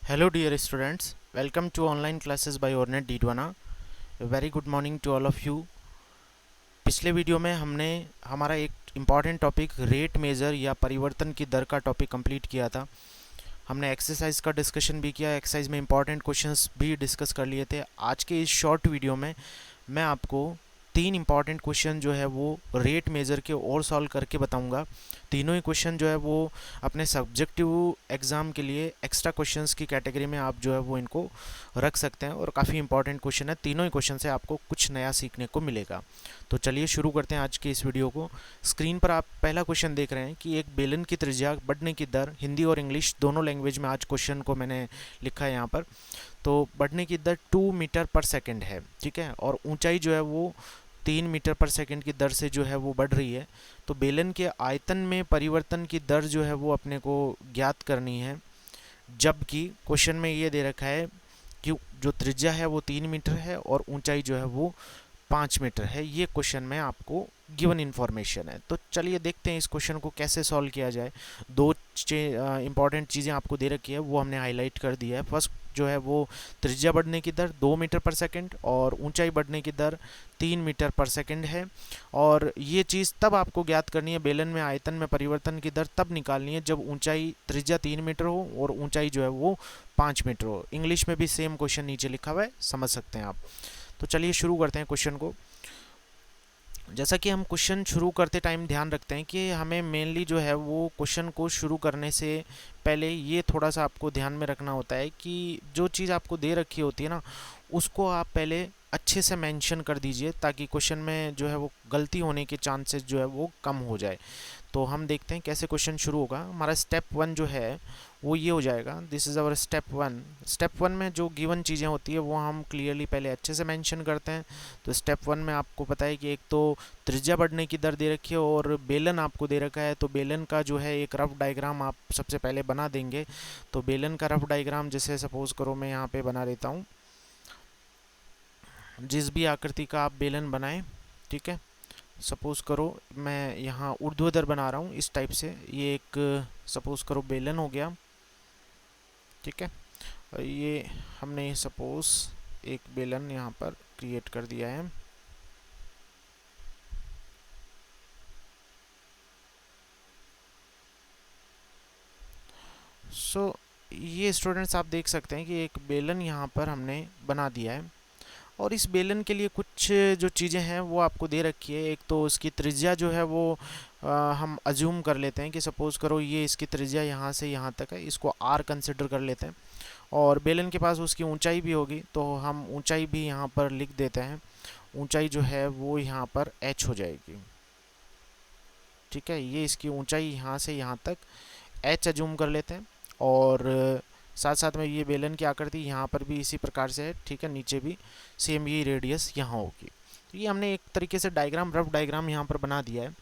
Hello dear students, welcome to online classes by Ornet Didwana. A very good morning to all of you. पिछले video में हमने हमारा एक important topic rate major या परिवर्तन की दर का टॉपिक कंप्लीट किया था। हमने एक्सरसाइज का डिस्कशन भी किया, एक्सरसाइज में इम्पॉर्टेंट क्वेश्चंस भी डिस्कस कर लिए थे। आज के इस शॉर्ट वीडियो में मैं आपको 3 इम्पॉर्टेंट क्वेश्चन जो है वो रेट मेज़र के और सॉल्व करके बताऊंगा। तीनों ही क्वेश्चन जो है वो अपने सब्जेक्टिव एग्ज़ाम के लिए एक्स्ट्रा क्वेश्चंस की कैटेगरी में आप जो है वो इनको रख सकते हैं और काफ़ी इंपॉर्टेंट क्वेश्चन है। तीनों ही क्वेश्चन से आपको कुछ नया सीखने को मिलेगा। तो चलिए शुरू करते हैं आज के इस वीडियो को। स्क्रीन पर आप पहला क्वेश्चन देख रहे हैं कि एक बेलन की त्रिज्या बढ़ने की दर, हिंदी और इंग्लिश दोनों लैंग्वेज में आज क्वेश्चन को मैंने लिखा है यहाँ पर। तो बढ़ने की दर 2 मीटर पर सेकेंड है, ठीक है, और ऊंचाई जो है वो 3 मीटर पर सेकंड की दर से जो है वो बढ़ रही है। तो बेलन के आयतन में परिवर्तन की दर जो है वो अपने को ज्ञात करनी है, जबकि क्वेश्चन में ये दे रखा है कि जो त्रिज्या है वो 3 मीटर है और ऊंचाई जो है वो 5 मीटर है। ये क्वेश्चन में आपको गिवन इन्फॉर्मेशन है। तो चलिए देखते हैं इस क्वेश्चन को कैसे सॉल्व किया जाए। दो इंपॉर्टेंट चीज़ें आपको दे रखी है वो हमने हाईलाइट कर दिया है। फर्स्ट जो है वो त्रिज्या बढ़ने की दर 2 मीटर पर सेकंड और ऊंचाई बढ़ने की दर 3 मीटर पर सेकंड है। और ये चीज़ तब आपको ज्ञात करनी है, बेलन में आयतन में परिवर्तन की दर तब निकालनी है जब ऊंचाई त्रिज्या 3 मीटर हो और ऊंचाई जो है वो 5 मीटर हो। इंग्लिश में भी सेम क्वेश्चन नीचे लिखा हुआ है, समझ सकते हैं आप। तो चलिए शुरू करते हैं क्वेश्चन को। जैसा कि हम क्वेश्चन शुरू करते टाइम ध्यान रखते हैं कि हमें मेनली जो है वो क्वेश्चन को शुरू करने से पहले ये थोड़ा सा आपको ध्यान में रखना होता है कि जो चीज़ आपको दे रखी होती है ना, उसको आप पहले अच्छे से मेंशन कर दीजिए ताकि क्वेश्चन में जो है वो गलती होने के चांसेस जो है वो कम हो जाए। तो हम देखते हैं कैसे क्वेश्चन शुरू होगा। हमारा स्टेप 1 जो है वो ये हो जाएगा, this is our step 1। Step 1 में जो गिवन चीज़ें होती है वो हम क्लियरली पहले अच्छे से मेंशन करते हैं। तो स्टेप 1 में आपको पता है कि एक तो त्रिज्या बढ़ने की दर दे रखी है और बेलन आपको दे रखा है। तो बेलन का जो है एक रफ डायग्राम आप सबसे पहले बना देंगे। तो बेलन का रफ डायग्राम जैसे सपोज करो मैं यहाँ पे बना देता हूँ, जिस भी आकृति का आप बेलन बनाएं, ठीक है। सपोज करो मैं यहाँ ऊर्ध्वाधर बना रहा हूँ इस टाइप से, ये एक सपोज करो बेलन हो गया, ठीक है। और ये हमने सपोज एक बेलन यहाँ पर क्रिएट कर दिया है। ये स्टूडेंट्स आप देख सकते हैं कि एक बेलन यहाँ पर हमने बना दिया है और इस बेलन के लिए कुछ जो चीज़ें हैं वो आपको दे रखी है। एक तो इसकी त्रिज्या जो है वो हम अज्यूम कर लेते हैं कि सपोज़ करो ये इसकी त्रिज्या यहाँ से यहाँ तक है, इसको आर कंसिडर कर लेते हैं। और बेलन के पास उसकी ऊंचाई भी होगी तो हम ऊंचाई भी यहाँ पर लिख देते हैं। ऊंचाई जो है वो यहाँ पर एच हो जाएगी, ठीक है। ये इसकी ऊंचाई यहाँ से यहाँ तक एच अज्यूम कर लेते हैं। और साथ साथ में ये बेलन की आकृति यहाँ पर भी इसी प्रकार से है, ठीक है। नीचे भी सेम ये रेडियस यहाँ होगी। तो ये हमने एक तरीके से डायग्राम, रफ डायग्राम यहाँ पर बना दिया है।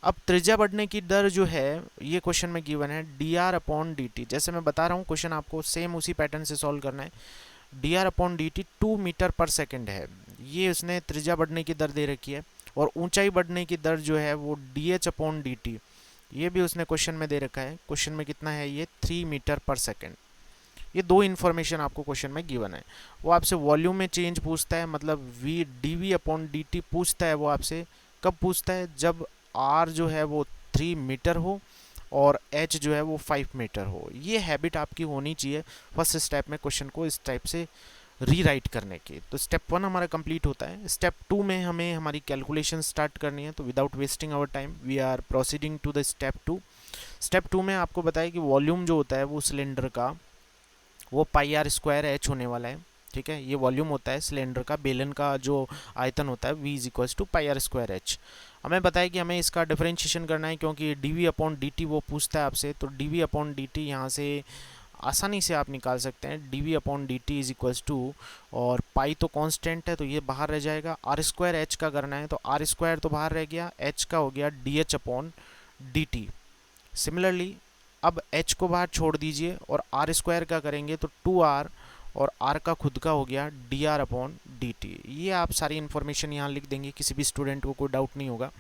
अब त्रिज्या बढ़ने की दर जो है ये क्वेश्चन में गिवन है D R upon D T. जैसे मैं बता रहा हूँ क्वेश्चन आपको सेम उसी पैटर्न से सॉल्व करना है। D R upon D T 2 metre पर सेकेंड है, ये उसने त्रिज्या बढ़ने की दर दे रखी है। और ऊंचाई बढ़ने की दर जो है वो D H upon D T, ये भी उसने क्वेश्चन में दे रखा है। क्वेश्चन में कितना है ये 3 मीटर पर सेकेंड। ये दो इन्फॉर्मेशन आपको क्वेश्चन में गिवन है। वो आपसे वॉल्यूम में चेंज पूछता है, मतलब V D V upon D T पूछता है। वो आपसे कब पूछता है, जब आर जो है वो 3 मीटर हो और एच जो है वो 5 मीटर हो। ये हैबिट आपकी होनी चाहिए फर्स्ट स्टेप में क्वेश्चन को इस टाइप से रीराइट करने की। तो स्टेप 1 हमारा कंप्लीट होता है। स्टेप 2 में हमें हमारी कैलकुलेशन स्टार्ट करनी है। तो without wasting our time we are proceeding to the step 2। Step 2 में आपको बताया कि वॉल्यूम जो होता है वो सिलेंडर का वो पाई आर स्क्वायर एच होने वाला है, ठीक है। ये वॉल्यूम होता है सिलेंडर का, बेलन का जो आयतन होता है v is equals to pi R square H. हमें बताया कि हमें इसका डिफरेंशिएशन करना है क्योंकि D V upon D T वो पूछता है आपसे। तो D V upon D T यहाँ से आसानी से आप निकाल सकते हैं। D V upon D T is equals to, और पाई तो कांस्टेंट है तो ये बाहर रह जाएगा। आर स्क्वायर एच का करना है तो आर स्क्वायर तो बाहर रह गया, एच का हो गया D H upon D T. Similarly अब h को बाहर छोड़ दीजिए और आर स्क्वायर का करेंगे तो 2r, और r का खुद का हो गया D R upon D T. ये आप सारी इन्फॉर्मेशन यहाँ लिख देंगे, किसी भी स्टूडेंट को कोई डाउट नहीं होगा।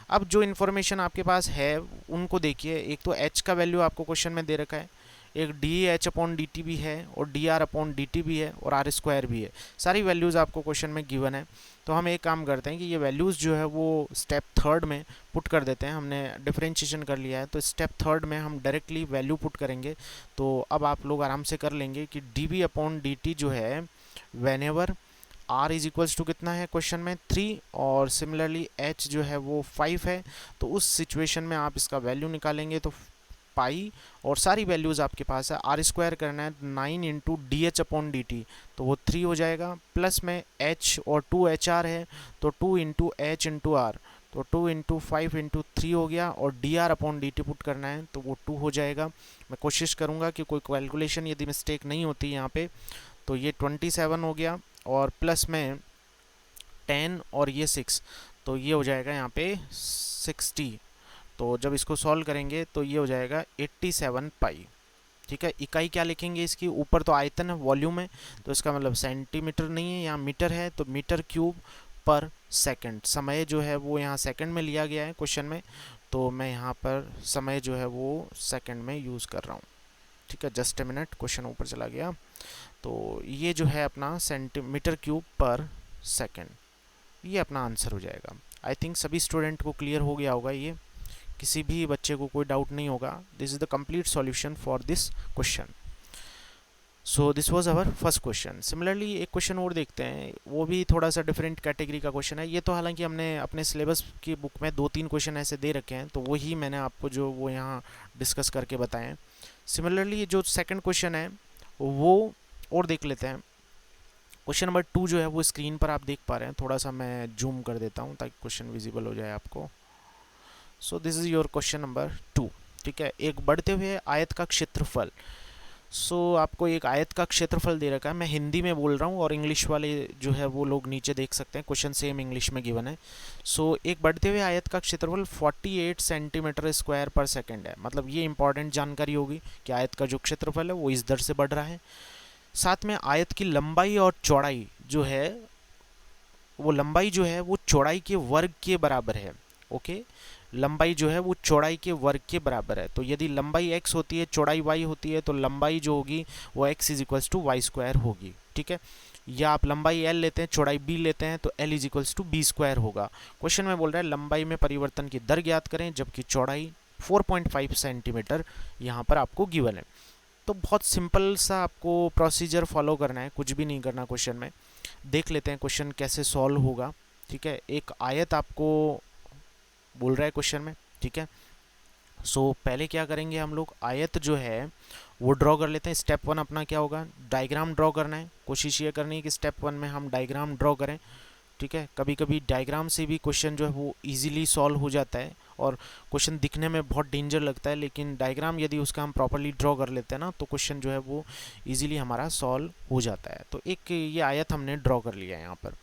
अब जो इन्फॉर्मेशन आपके पास है उनको देखिए। एक तो h का वैल्यू आपको क्वेश्चन में दे रखा है, एक D H upon D T भी है और D R upon D T भी है और आर स्क्वायर भी है। सारी वैल्यूज़ आपको क्वेश्चन में गिवन है। तो हम एक काम करते हैं कि ये वैल्यूज़ जो है वो स्टेप थर्ड में पुट कर देते हैं। हमने डिफरेंशिएशन कर लिया है तो स्टेप थर्ड में हम डायरेक्टली वैल्यू पुट करेंगे। तो अब आप लोग आराम से कर लेंगे कि D B upon D T जो है whenever r is equals to कितना है क्वेश्चन में 3 और सिमिलरली h जो है वो 5 है, तो उस सिचुएशन में आप इसका वैल्यू निकालेंगे तो पाई और सारी वैल्यूज़ आपके पास है। आर स्क्वायर करना है 9 into D H upon D T तो वो 3 हो जाएगा, प्लस में h और 2 एच आर है तो 2 इंटू एच इंटू आर तो 2 इंटू 5 इंटू 3 हो गया और D R upon D T put करना है तो वो 2 हो जाएगा। मैं कोशिश करूँगा कि कोई कैलकुलेशन यदि मिस्टेक नहीं होती यहाँ पे। तो ये 27 हो गया और प्लस में 10 और ये 6 तो ये हो जाएगा यहाँ पे 60। तो जब इसको सॉल्व करेंगे तो ये हो जाएगा 87 पाई। ठीक है, इकाई क्या लिखेंगे इसकी, ऊपर तो आयतन है, वॉल्यूम है, तो इसका मतलब सेंटीमीटर नहीं है, यहाँ मीटर है तो मीटर क्यूब पर सेकंड। समय जो है वो यहाँ सेकंड में लिया गया है क्वेश्चन में, तो मैं यहाँ पर समय जो है वो सेकंड में यूज़ कर रहा हूँ। ठीक है, जस्ट ए मिनट, क्वेश्चन ऊपर चला गया। तो ये जो है अपना सेंटीमीटर क्यूब पर सेकंड, ये अपना आंसर हो जाएगा। आई थिंक सभी स्टूडेंट को क्लियर हो गया होगा, ये किसी भी बच्चे को कोई डाउट नहीं होगा। This is the complete solution for this question. So this was our first question. Similarly एक क्वेश्चन और देखते हैं, वो भी थोड़ा सा डिफरेंट कैटेगरी का क्वेश्चन है। ये तो हालांकि हमने अपने सिलेबस की बुक में 2-3 क्वेश्चन ऐसे दे रखे हैं, तो वही मैंने आपको जो वो यहाँ डिस्कस करके बताए हैं। सिमिलरली जो सेकंड क्वेश्चन है वो और देख लेते हैं। क्वेश्चन नंबर 2 जो है वो स्क्रीन पर आप देख पा रहे हैं, थोड़ा सा मैं जूम कर देता हूँ ताकि क्वेश्चन विजिबल हो जाए आपको। So this is your question number 2। ठीक है, एक बढ़ते हुए आयत का क्षेत्रफल। आपको एक आयत का क्षेत्रफल दे रखा है, मैं हिंदी में बोल रहा हूँ और इंग्लिश वाले जो है वो लोग नीचे देख सकते हैं, क्वेश्चन सेम इंग्लिश में गिवन है। एक बढ़ते हुए आयत का क्षेत्रफल 48 सेंटीमीटर स्क्वायर पर सेकेंड है। मतलब ये इंपॉर्टेंट जानकारी होगी कि आयत का जो क्षेत्रफल है वो इस दर से बढ़ रहा है। साथ में आयत की लंबाई और चौड़ाई जो है वो लंबाई जो है वो चौड़ाई के वर्ग के बराबर है। ओके, लंबाई जो है वो चौड़ाई के वर्ग के बराबर है। तो यदि लंबाई x होती है, चौड़ाई y होती है, तो लंबाई जो होगी वो x is equals to Y square होगी। ठीक है, या आप लंबाई l लेते हैं, चौड़ाई b लेते हैं, तो l is equals to B square होगा। क्वेश्चन में बोल रहा है लंबाई में परिवर्तन की दर ज्ञात करें, जबकि चौड़ाई 4.5 सेंटीमीटर यहाँ पर आपको गिवन है। तो बहुत सिंपल सा आपको प्रोसीजर फॉलो करना है, कुछ भी नहीं करना क्वेश्चन में। देख लेते हैं क्वेश्चन कैसे सॉल्व होगा। ठीक है, एक आयत आपको बोल रहा है क्वेश्चन में। ठीक है, पहले क्या करेंगे हम लोग, आयत जो है वो ड्रॉ कर लेते हैं। स्टेप 1 अपना क्या होगा, डायग्राम ड्रॉ करना है। कोशिश ये करनी है कि स्टेप 1 में हम डायग्राम ड्रॉ करें। ठीक है, कभी कभी डायग्राम से भी क्वेश्चन जो है वो इजीली सॉल्व हो जाता है और क्वेश्चन दिखने में बहुत डेंजर लगता है, लेकिन डायग्राम यदि उसका हम प्रॉपर्ली ड्रॉ कर लेते हैं ना तो क्वेश्चन जो है वो इजीली हमारा सॉल्व हो जाता है। तो एक ये आयत हमने ड्रॉ कर लिया है यहाँ पर।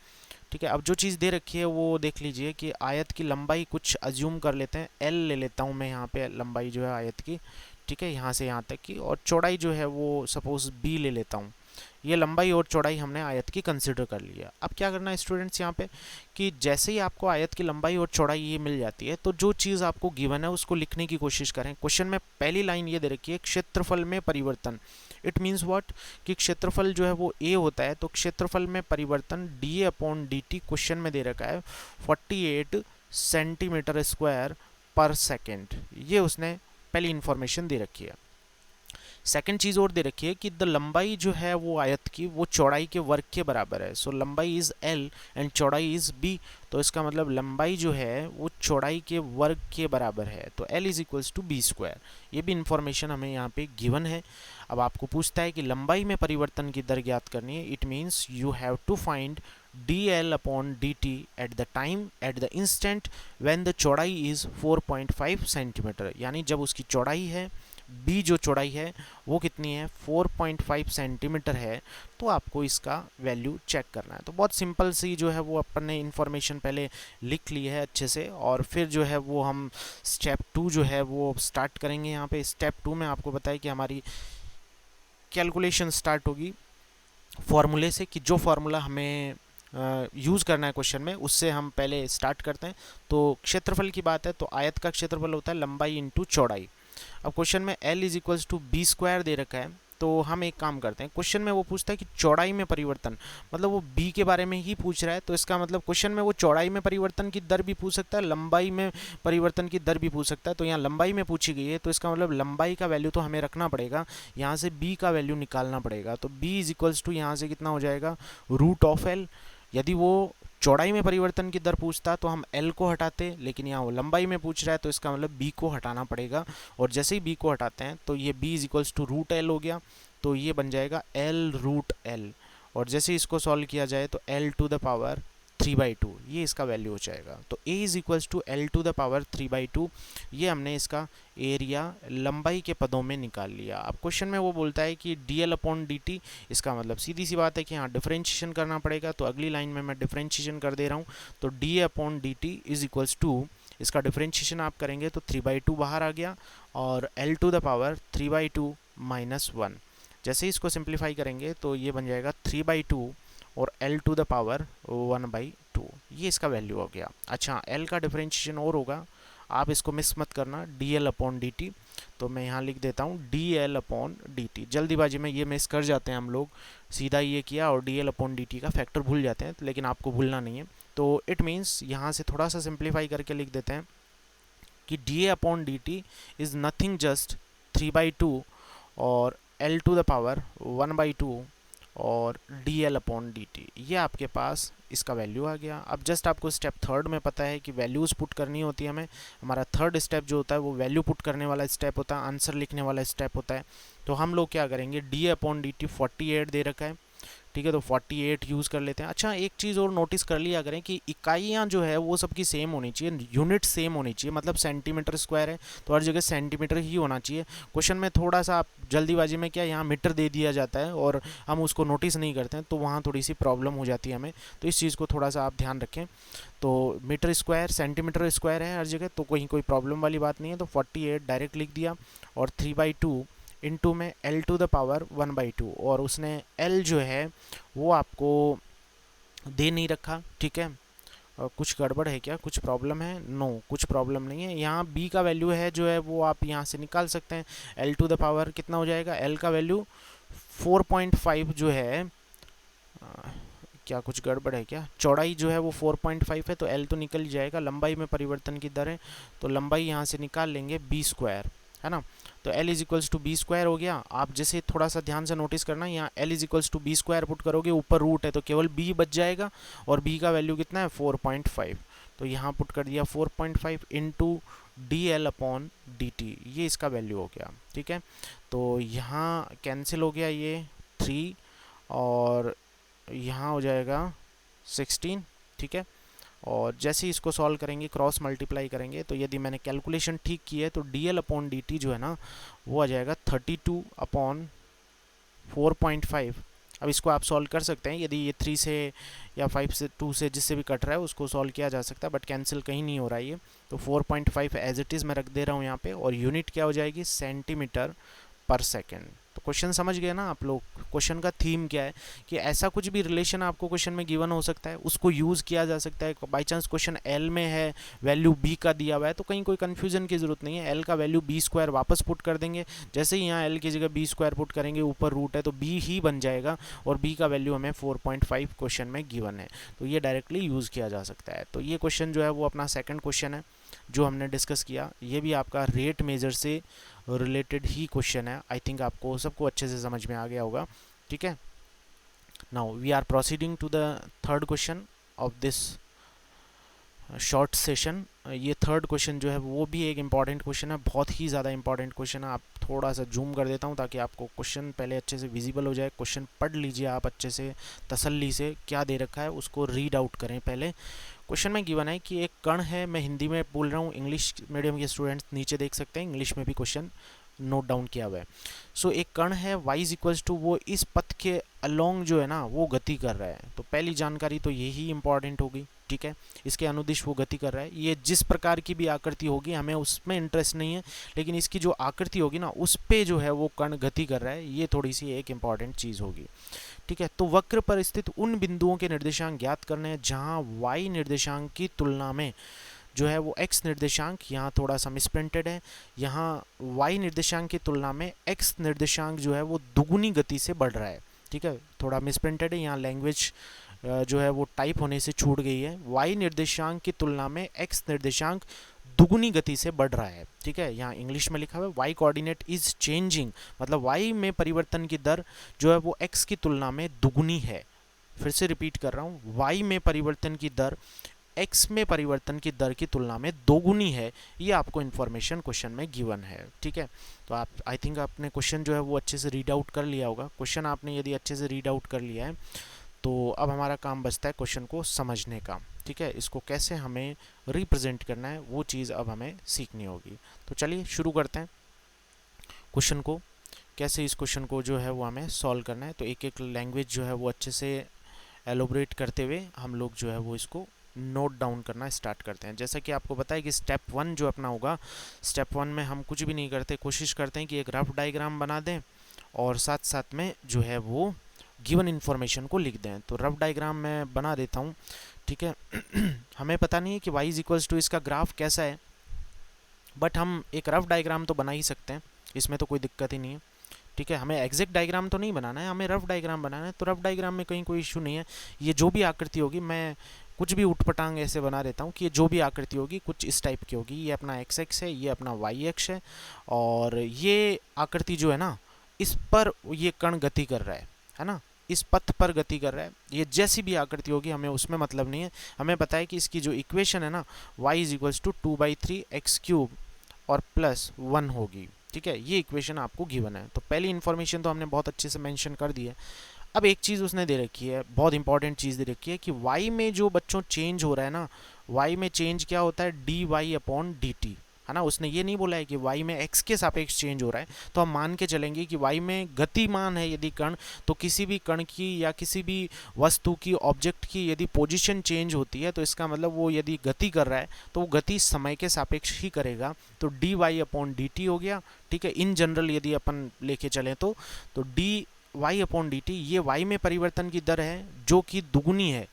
ठीक है, अब जो चीज़ दे रखी है वो देख लीजिए कि आयत की लंबाई कुछ अज्यूम कर लेते हैं, एल ले लेता हूँ मैं यहाँ पे लंबाई जो है आयत की। ठीक है, यहाँ से यहाँ तक की, और चौड़ाई जो है वो सपोज बी ले लेता हूँ। ये लंबाई और चौड़ाई हमने आयत की कंसिडर कर लिया। अब क्या करना है स्टूडेंट्स यहाँ पे कि जैसे ही आपको आयत की लंबाई और चौड़ाई ये मिल जाती है तो जो चीज़ आपको गिवन है उसको लिखने की कोशिश करें। क्वेश्चन में पहली लाइन ये दे रखी है क्षेत्रफल में परिवर्तन। इट मीन्स व्हाट कि क्षेत्रफल जो है वो ए होता है, तो क्षेत्रफल में परिवर्तन D A upon D T question में दे रखा है 48 सेंटीमीटर स्क्वायर पर सेकेंड। ये उसने पहली इंफॉर्मेशन दे रखी है। सेकंड चीज़ और दे रखी है कि द लंबाई जो है वो आयत की वो चौड़ाई के वर्ग के बराबर है। लंबाई इज़ एल एंड चौड़ाई इज़ बी, तो इसका मतलब लंबाई जो है वो चौड़ाई के वर्ग के बराबर है, तो L is equals to B square. ये भी इंफॉर्मेशन हमें यहाँ पे गिवन है। अब आपको पूछता है कि लंबाई में परिवर्तन की दर ज्ञात करनी है। It means you have to find dl upon dt at the time at the instant when the चौड़ाई is 4.5 सेंटीमीटर, यानी जब उसकी चौड़ाई है b जो चौड़ाई है वो कितनी है 4.5 सेंटीमीटर है, तो आपको इसका वैल्यू चेक करना है। तो बहुत सिंपल सी जो है वो अपन ने इन्फॉर्मेशन पहले लिख ली है अच्छे से, और फिर जो है वो हम स्टेप 2 जो है वो स्टार्ट करेंगे। यहाँ पे स्टेप 2 में आपको बताया कि हमारी कैलकुलेशन स्टार्ट होगी फॉर्मूले से, कि जो फार्मूला हमें यूज़ करना है क्वेश्चन में उससे हम पहले स्टार्ट करते हैं। तो क्षेत्रफल की बात है तो आयत का क्षेत्रफल होता है लंबाई इंटू चौड़ाई। अब क्वेश्चन में l is equals to B square दे रखा है, तो हम एक काम करते हैं, क्वेश्चन में वो पूछता है कि चौड़ाई में परिवर्तन, मतलब वो b के बारे में ही पूछ रहा है, तो इसका मतलब क्वेश्चन में वो चौड़ाई में परिवर्तन की दर भी पूछ सकता है, लंबाई में परिवर्तन की दर भी पूछ सकता है। तो यहाँ लंबाई में पूछी गई है, तो इसका मतलब लंबाई का वैल्यू तो हमें रखना पड़ेगा, यहाँ से b का वैल्यू निकालना पड़ेगा। तो b इज इक्वल्स टू यहाँ से कितना हो जाएगा, रूट ऑफ l। यदि वो चौड़ाई में परिवर्तन की दर पूछता तो हम l को हटाते, लेकिन यहाँ वो लंबाई में पूछ रहा है, तो इसका मतलब b को हटाना पड़ेगा। और जैसे ही b को हटाते हैं तो ये b is equals to root l हो गया, तो ये बन जाएगा l रूट l। और जैसे इसको सॉल्व किया जाए तो l टू द पावर 3/2 ये इसका वैल्यू हो जाएगा। तो a is equals to l to the power 3/2, ये हमने इसका एरिया लंबाई के पदों में निकाल लिया। अब क्वेश्चन में वो बोलता है कि dl अपॉन dt, इसका मतलब सीधी सी बात है कि यहाँ डिफरेंशिएशन करना पड़ेगा, तो अगली लाइन में मैं डिफरेंशिएशन कर दे रहा हूँ। तो d upon dt is equals to, इसका डिफरेंशिएशन आप करेंगे तो 3/2 बाहर आ गया, और l to the power 3/2 minus 1। जैसे इसको सिंप्लीफाई करेंगे तो ये बन जाएगा 3/2 और l टू द पावर 1/2, ये इसका वैल्यू हो गया। अच्छा, l का डिफरेंशिएशन और होगा, आप इसको मिस मत करना, dl अपॉन dt। तो मैं यहाँ लिख देता हूँ dl अपॉन dt, जल्दीबाजी में ये मिस कर जाते हैं हम लोग, सीधा ये किया और dl अपॉन dt का फैक्टर भूल जाते हैं, लेकिन आपको भूलना नहीं है। तो इट मीन्स यहाँ से थोड़ा सा सिंप्लीफाई करके लिख देते हैं कि dA upon dt is nothing just 3/2 और l टू द पावर 1/2 और dl अपॉन dt, ये आपके पास इसका वैल्यू आ गया। अब जस्ट आपको स्टेप थर्ड में पता है कि वैल्यूज़ पुट करनी होती है हमें। हमारा थर्ड स्टेप जो होता है वो वैल्यू पुट करने वाला स्टेप होता है, आंसर लिखने वाला स्टेप होता है। तो हम लोग क्या करेंगे, dA अपॉन dt 48 दे रखा है, ठीक है, तो 48 यूज़ कर लेते हैं। अच्छा, एक चीज़ और नोटिस कर लिया करें कि इकाइयाँ जो है वो सबकी सेम होनी चाहिए, यूनिट सेम होनी चाहिए, मतलब सेंटीमीटर स्क्वायर है तो हर जगह सेंटीमीटर ही होना चाहिए। क्वेश्चन में थोड़ा सा आप जल्दीबाजी में क्या यहाँ मीटर दे दिया जाता है और हम उसको नोटिस नहीं करते हैं, तो वहाँ थोड़ी सी प्रॉब्लम हो जाती है हमें, तो इस चीज़ को थोड़ा सा आप ध्यान रखें। तो मीटर स्क्वायर सेंटीमीटर स्क्वायर है हर जगह, तो कहीं कोई प्रॉब्लम वाली बात नहीं है। तो 48 डायरेक्ट लिख दिया और 3/2 इनटू में l टू द पावर 1/2, और उसने l जो है वो आपको दे नहीं रखा, ठीक है। कुछ गड़बड़ है क्या, कुछ प्रॉब्लम है? नो, कुछ प्रॉब्लम नहीं है। यहाँ b का वैल्यू है जो है वो आप यहाँ से निकाल सकते हैं। l टू द पावर कितना हो जाएगा, l का वैल्यू 4.5 जो है, क्या कुछ गड़बड़ है क्या, चौड़ाई जो है वो 4.5 है, तो l तो निकल ही जाएगा। लंबाई में परिवर्तन की दर है, तो लंबाई यहाँ से निकाल लेंगे b स्क्वायर, है ना। तो l is equals to B square हो गया। आप जैसे थोड़ा सा ध्यान से नोटिस करना, यहाँ l is equals to B square put करोगे, ऊपर रूट है तो केवल b बच जाएगा, और b का वैल्यू कितना है 4.5, तो यहाँ पुट कर दिया 4.5 into D L upon D T, ये इसका वैल्यू हो गया, ठीक है। तो यहाँ कैंसिल हो गया ये 3, और यहाँ हो जाएगा 16, ठीक है। और जैसे ही इसको सॉल्व करेंगे, क्रॉस मल्टीप्लाई करेंगे, तो यदि मैंने कैलकुलेशन ठीक की है तो D L upon D T जो है ना वो आ जाएगा 32 अपॉन 4.5। अब इसको आप सॉल्व कर सकते हैं, यदि ये 3 से या 5 से 2 से जिससे भी कट रहा है उसको सॉल्व किया जा सकता है, बट कैंसिल कहीं नहीं हो रहा है ये। तो 4.5 एज इट इज़ मैं रख दे रहा हूँ यहाँ पे, और यूनिट क्या हो जाएगी, सेंटीमीटर पर सेकेंड। तो क्वेश्चन समझ गए ना आप लोग, क्वेश्चन का थीम क्या है कि ऐसा कुछ भी रिलेशन आपको क्वेश्चन में गिवन हो सकता है, उसको यूज़ किया जा सकता है। बाई चांस क्वेश्चन एल में है, वैल्यू बी का दिया हुआ है, तो कहीं कोई कन्फ्यूजन की जरूरत नहीं है, एल का वैल्यू बी स्क्वायर वापस पुट कर देंगे। जैसे ही यहाँ एल की जगह बी स्क्वायर पुट करेंगे, ऊपर रूट है तो बी ही बन जाएगा, और बी का वैल्यू हमें 4.5 क्वेश्चन में गिवन है, तो ये डायरेक्टली यूज़ किया जा सकता है। तो ये क्वेश्चन जो है वो अपना सेकेंड क्वेश्चन है जो हमने डिस्कस किया। ये भी आपका रेट मेजर से रिलेटेड ही क्वेश्चन है। आई थिंक आपको सबको अच्छे से समझ में आ गया होगा, ठीक है। Now we are proceeding to the third question of this short session. ये थर्ड क्वेश्चन जो है वो भी एक इम्पॉर्टेंट क्वेश्चन है, बहुत ही ज़्यादा इंपॉर्टेंट क्वेश्चन है। आप थोड़ा सा जूम कर देता हूँ ताकि आपको क्वेश्चन पहले अच्छे से विजिबल हो जाए। क्वेश्चन पढ़ लीजिए आप अच्छे से, तसल्ली से, क्या दे रखा है उसको रीड आउट करें पहले। क्वेश्चन में गिवन है कि एक कण है, मैं हिंदी में बोल रहा हूँ, इंग्लिश मीडियम के स्टूडेंट्स नीचे देख सकते हैं, इंग्लिश में भी क्वेश्चन नोट डाउन किया हुआ है। सो एक कण है y इज इक्वल्स टू, वो इस पथ के अलोंग जो है ना वो गति कर रहा है। तो पहली जानकारी तो यही इंपॉर्टेंट होगी, ठीक है। इसके अनुदिश वो गति कर रहा है। ये जिस प्रकार की भी आकृति होगी हमें उसमें इंटरेस्ट नहीं है, लेकिन इसकी जो आकृति होगी ना उस पे जो है वो कण गति कर रहा है, ये थोड़ी सी एक इंपॉर्टेंट चीज़ होगी, ठीक है। तो वक्र पर स्थित उन बिंदुओं के निर्देशांक ज्ञात करने हैं जहां y निर्देशांक की तुलना में जो है वो x निर्देशांक, यहाँ थोड़ा सा मिसप्रिंटेड है, यहाँ y निर्देशांक की तुलना में x निर्देशांक जो है वो दुगुनी गति से बढ़ रहा है। ठीक है, थोड़ा मिसप्रिंटेड है, यहाँ लैंग्वेज जो है वो टाइप होने से छूट गई है। y निर्देशांक की तुलना में x निर्देशांक दुगुनी गति से बढ़ रहा है। ठीक है, यहाँ इंग्लिश में लिखा हुआ है y कोऑर्डिनेट इज चेंजिंग, मतलब y में परिवर्तन की दर जो है वो x की तुलना में दुगुनी है। फिर से रिपीट कर रहा हूँ, y में परिवर्तन की दर x में परिवर्तन की दर की तुलना में दोगुनी है। ये आपको इन्फॉर्मेशन क्वेश्चन में गिवन है। ठीक है, तो आप आई थिंक आपने क्वेश्चन जो है वो अच्छे से रीड आउट कर लिया होगा। क्वेश्चन आपने यदि अच्छे से रीड आउट कर लिया है तो अब हमारा काम बचता है क्वेश्चन को समझने का। ठीक है, इसको कैसे हमें रिप्रेजेंट करना है वो चीज़ अब हमें सीखनी होगी। तो चलिए शुरू करते हैं क्वेश्चन को, कैसे इस क्वेश्चन को जो है वो हमें सॉल्व करना है। तो एक एक लैंग्वेज जो है वो अच्छे से एलोबरेट करते हुए हम लोग जो है वो इसको नोट डाउन करना स्टार्ट करते हैं। जैसा कि आपको पता है कि स्टेप 1 जो अपना होगा, स्टेप 1 में हम कुछ भी नहीं करते, कोशिश करते हैं कि एक रफ डायग्राम बना दें और साथ साथ में जो है वो गिवन इन्फॉर्मेशन को लिख दें। तो रफ डायग्राम मैं बना देता हूँ। ठीक है हमें पता नहीं है कि y इज इक्वल्स टू इसका ग्राफ कैसा है, बट हम एक रफ डायग्राम तो बना ही सकते हैं, इसमें तो कोई दिक्कत ही नहीं है। ठीक है, हमें एग्जैक्ट डायग्राम तो नहीं बनाना है, हमें रफ डायग्राम बनाना है। तो रफ डायग्राम में कहीं कोई इशू नहीं है। ये जो भी आकृति होगी, मैं कुछ भी उठपटांग ऐसे बना देता हूँ कि ये जो भी आकृति होगी कुछ इस टाइप की होगी। ये अपना एक्स एक्स है, ये अपना वाई एक्स है, और ये आकृति जो है ना, इस पर ये कण गति कर रहा है ना, इस पथ पर गति कर रहा है। ये जैसी भी आकृति होगी हमें उसमें मतलब नहीं है। हमें पता है कि इसकी जो इक्वेशन है ना, y is equals to 2/3 x cube और प्लस 1 होगी। ठीक है, ये इक्वेशन आपको गिवन है। तो पहली इन्फॉर्मेशन तो हमने बहुत अच्छे से मेंशन कर दी है। अब एक चीज़ उसने दे रखी है, बहुत इंपॉर्टेंट चीज़ दे रखी है कि y में जो बच्चों चेंज हो रहा है ना, y में चेंज क्या होता है, dy/dt, है ना। उसने ये नहीं बोला है कि y में x के सापेक्ष चेंज हो रहा है। तो हम मान के चलेंगे कि y में गतिमान है यदि कण, तो किसी भी कण की या किसी भी वस्तु की, ऑब्जेक्ट की यदि पोजीशन चेंज होती है तो इसका मतलब वो यदि गति कर रहा है तो वो गति समय के सापेक्ष ही करेगा। तो dy/dt हो गया। ठीक है, इन जनरल यदि अपन लेके चलें तो dy/dt ये y में परिवर्तन की दर है जो कि दुगुनी है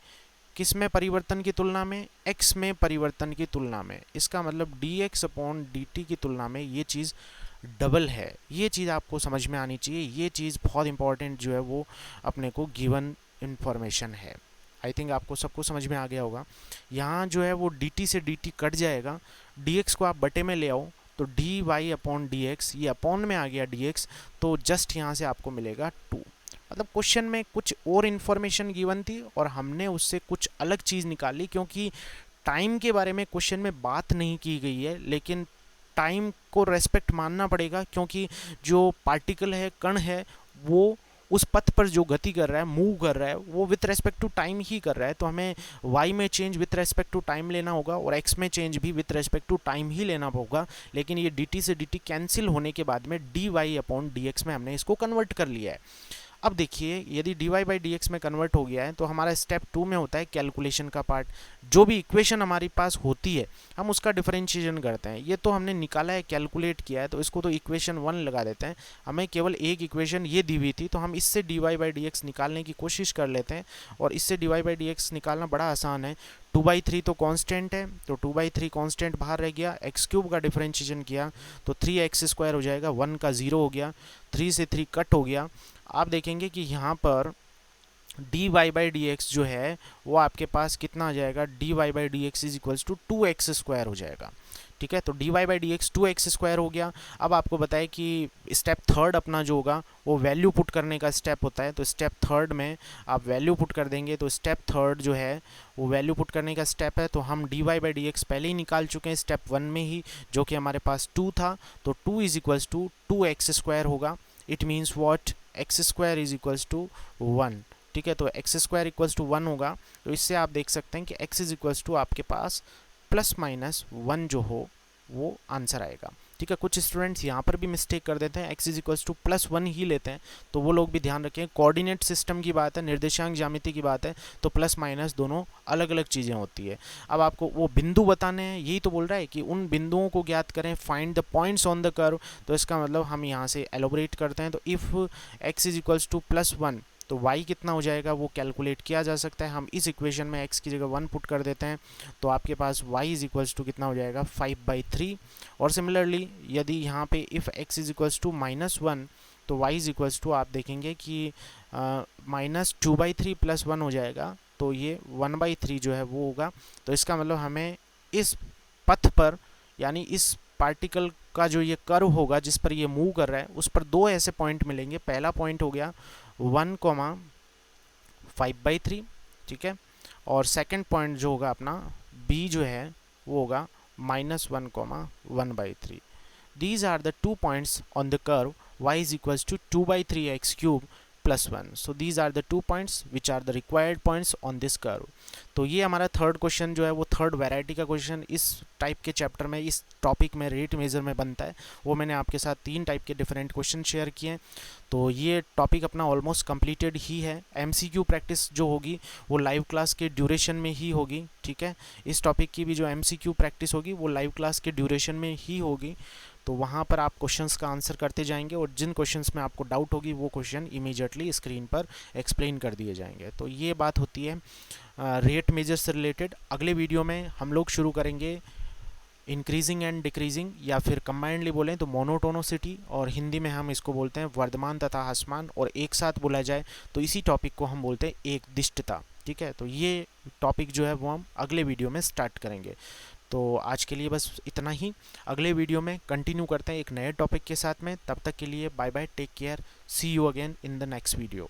किस में परिवर्तन की तुलना में, x में परिवर्तन की तुलना में। इसका मतलब dx/dt की तुलना में ये चीज़ डबल है। ये चीज़ आपको समझ में आनी चाहिए। ये चीज़ बहुत इंपॉर्टेंट जो है वो अपने को गिवन इंफॉर्मेशन है। आई थिंक आपको सबको समझ में आ गया होगा। यहाँ जो है वो dt से dt कट जाएगा, dx को आप बटे में ले आओ तो dy/dx, ये अपॉन में आ गया dx, तो जस्ट यहाँ से आपको मिलेगा 2। मतलब क्वेश्चन में कुछ और इन्फॉर्मेशन गिवन थी और हमने उससे कुछ अलग चीज़ निकाली, क्योंकि टाइम के बारे में क्वेश्चन में बात नहीं की गई है, लेकिन टाइम को रेस्पेक्ट मानना पड़ेगा, क्योंकि जो पार्टिकल है, कण है, वो उस पथ पर जो गति कर रहा है, मूव कर रहा है, वो विथ रेस्पेक्ट टू टाइम ही कर रहा है। तो हमें y में change with respect to time लेना होगा और x में चेंज भी विथ रेस्पेक्ट टू टाइम ही लेना होगा। लेकिन ये dt से dt कैंसिल होने के बाद में dy/dx में हमने इसको कन्वर्ट कर लिया है। अब देखिए, यदि dy/dx में कन्वर्ट हो गया है तो हमारा स्टेप 2 में होता है कैलकुलेशन का पार्ट। जो भी इक्वेशन हमारे पास होती है हम उसका डिफरेंशिएशन करते हैं। ये तो हमने निकाला है, कैलकुलेट किया है, तो इसको तो इक्वेशन 1 लगा देते हैं। हमें केवल एक इक्वेशन ये दी हुई थी, तो हम इससे dy/dx निकालने की कोशिश कर लेते हैं। और इससे dy/dx निकालना बड़ा आसान है। 2/3 तो कांस्टेंट है, तो 2/3 कांस्टेंट बाहर रह गया। एक्स क्यूब का डिफरेंशिएशन किया तो 3x² हो जाएगा, 1 का 0 हो गया, 3 से 3 कट हो गया। आप देखेंगे कि यहाँ पर dy/dx जो है वो आपके पास कितना आ जाएगा, dy/dx is equals to 2x² हो जाएगा। ठीक है, तो dy/dx 2x² हो गया। अब आपको बताए कि स्टेप 3 अपना जो होगा वो वैल्यू पुट करने का स्टेप होता है। तो स्टेप 3 में आप वैल्यू पुट कर देंगे। तो स्टेप 3 जो है वो वैल्यू पुट करने का स्टेप है। तो हम dy/dx पहले ही निकाल चुके हैं स्टेप 1 में ही, जो कि हमारे पास 2 था। तो 2 इज इक्वल्स टू 2x² होगा। It means what, x² is equals to 1। ठीक है, तो x² इक्वल्स टू 1 होगा। तो इससे आप देख सकते हैं कि x इज इक्वल्स टू आपके पास +-1 जो हो वो आंसर आएगा। ठीक है, कुछ स्टूडेंट्स यहाँ पर भी मिस्टेक कर देते हैं, x इज इक्वल्स टू +1 ही लेते हैं, तो वो लोग भी ध्यान रखें। कोऑर्डिनेट सिस्टम की बात है, निर्देशांक ज्यामिति की बात है, तो +- दोनों अलग अलग चीज़ें होती है। अब आपको वो बिंदु बताने हैं, यही तो बोल रहा है कि उन बिंदुओं को ज्ञात करें, find the points on the curve. तो इसका मतलब हम यहाँ से एलोबरेट करते हैं। तो if x is equals to +1, तो y कितना हो जाएगा वो कैलकुलेट किया जा सकता है। हम इस इक्वेशन में x की जगह 1 पुट कर देते हैं तो आपके पास y इज इक्वल्स टू कितना हो जाएगा 5/3। और सिमिलरली यदि यहाँ पे if x is equals to -1 तो y इज इक्वल्स टू आप देखेंगे कि -2/3 + 1 हो जाएगा, तो ये 1/3 जो है वो होगा। तो इसका मतलब हमें इस पथ पर यानी इस पार्टिकल का जो ये कर्व होगा जिस पर ये मूव कर रहा है उस पर दो ऐसे पॉइंट मिलेंगे। पहला पॉइंट हो गया 1,5/3, ठीक है, और सेकंड पॉइंट जो होगा अपना b जो है वो होगा -1,1/3। These are the 2 points on the curve y is equals to 2/3x cube plus 1. So these are the 2 points which are the required points on this curve. तो ये हमारा थर्ड क्वेश्चन जो है वो थर्ड वैरायटी का question इस type के chapter में, इस टॉपिक में, रेट मेजर में बनता है। वो मैंने आपके साथ 3 टाइप के डिफरेंट क्वेश्चन शेयर किए हैं। तो ये टॉपिक अपना ऑलमोस्ट कंप्लीटेड ही है। MCQ प्रैक्टिस जो होगी वो लाइव क्लास के ड्यूरेशन में ही होगी, ठीक है। इस टॉपिक की भी जो MCQ प्रैक्टिस होगी वो लाइव क्लास के ड्यूरेशन में ही होगी। तो वहाँ पर आप क्वेश्चंस का आंसर करते जाएंगे और जिन क्वेश्चंस में आपको डाउट होगी वो क्वेश्चन इमीडिएटली स्क्रीन पर एक्सप्लेन कर दिए जाएंगे। तो ये बात होती है रेट मेजर से रिलेटेड। अगले वीडियो में हम लोग शुरू करेंगे इंक्रीजिंग एंड डिक्रीजिंग, या फिर कंबाइंडली बोलें तो मोनोटोनोसिटी, और हिंदी में हम इसको बोलते हैं वर्धमान तथा ह्रासमान, और एक साथ बोला जाए तो इसी टॉपिक को हम बोलते हैं एकदिष्टता, ठीक है। तो ये टॉपिक जो है वो हम अगले वीडियो में स्टार्ट करेंगे। तो आज के लिए बस इतना ही। अगले वीडियो में कंटिन्यू करते हैं एक नए टॉपिक के साथ में। तब तक के लिए bye bye, take care, see you again in the next video.